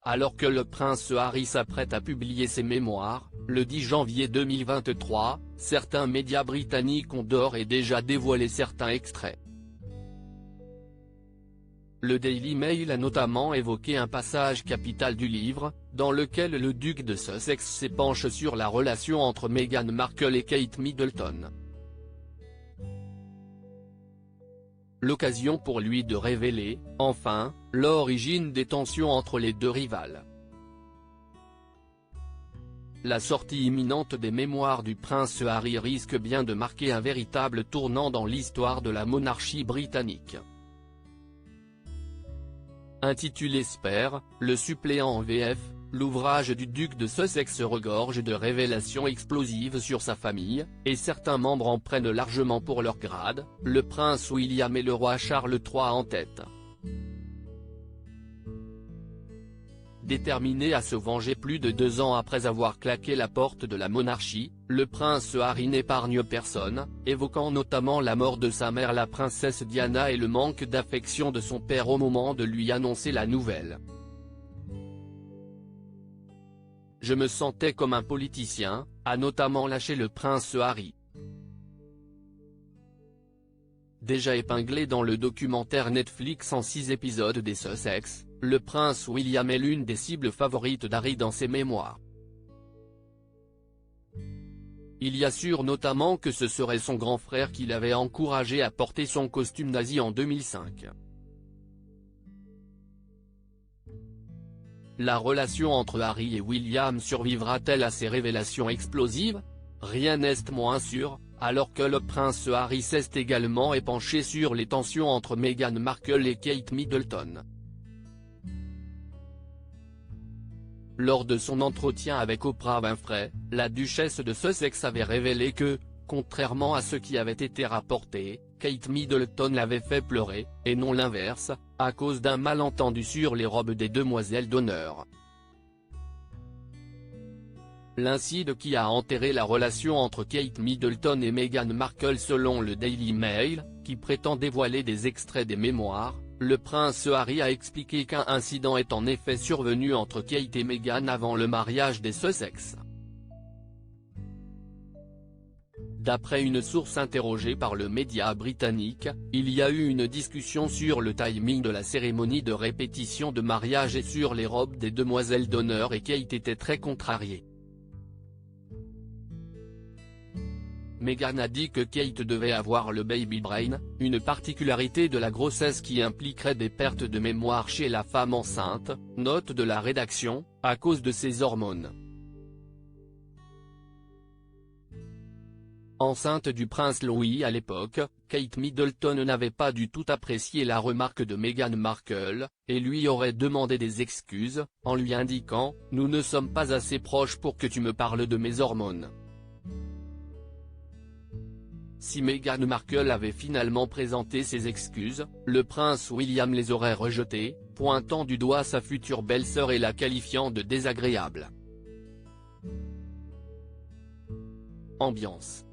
Alors que le prince Harry s'apprête à publier ses mémoires, le 10 janvier 2023, certains médias britanniques ont d'ores et déjà dévoilé certains extraits. Le Daily Mail a notamment évoqué un passage capital du livre, dans lequel le duc de Sussex s'épanche sur la relation entre Meghan Markle et Kate Middleton. L'occasion pour lui de révéler, enfin, l'origine des tensions entre les deux rivales. La sortie imminente des mémoires du prince Harry risque bien de marquer un véritable tournant dans l'histoire de la monarchie britannique. Intitulé Spare, le suppléant en VF, l'ouvrage du duc de Sussex regorge de révélations explosives sur sa famille, et certains membres en prennent largement pour leur grade, le prince William et le roi Charles III en tête. Déterminé à se venger plus de 2 ans après avoir claqué la porte de la monarchie, le prince Harry n'épargne personne, évoquant notamment la mort de sa mère la princesse Diana et le manque d'affection de son père au moment de lui annoncer la nouvelle. Je me sentais comme un politicien, a notamment lâché le prince Harry. Déjà épinglé dans le documentaire Netflix en 6 épisodes des Sussex, le prince William est l'une des cibles favorites d'Harry dans ses mémoires. Il y assure notamment que ce serait son grand frère qui l'avait encouragé à porter son costume nazi en 2005. La relation entre Harry et William survivra-t-elle à ces révélations explosives? Rien n'est moins sûr, alors que le prince Harry s'est également épanché sur les tensions entre Meghan Markle et Kate Middleton. Lors de son entretien avec Oprah Winfrey, la duchesse de Sussex avait révélé que, contrairement à ce qui avait été rapporté, Kate Middleton l'avait fait pleurer, et non l'inverse, à cause d'un malentendu sur les robes des demoiselles d'honneur. L'incide qui a enterré la relation entre Kate Middleton et Meghan Markle selon le Daily Mail, qui prétend dévoiler des extraits des mémoires, le prince Harry a expliqué qu'un incident est en effet survenu entre Kate et Meghan avant le mariage des Sussex. D'après une source interrogée par le média britannique, il y a eu une discussion sur le timing de la cérémonie de répétition de mariage et sur les robes des demoiselles d'honneur et Kate était très contrariée. Meghan a dit que Kate devait avoir le baby brain, une particularité de la grossesse qui impliquerait des pertes de mémoire chez la femme enceinte, note de la rédaction, à cause de ses hormones. Enceinte du prince Louis à l'époque, Kate Middleton n'avait pas du tout apprécié la remarque de Meghan Markle, et lui aurait demandé des excuses, en lui indiquant « Nous ne sommes pas assez proches pour que tu me parles de mes hormones ». Si Meghan Markle avait finalement présenté ses excuses, le prince William les aurait rejetées, pointant du doigt sa future belle-sœur et la qualifiant de désagréable. Ambiance.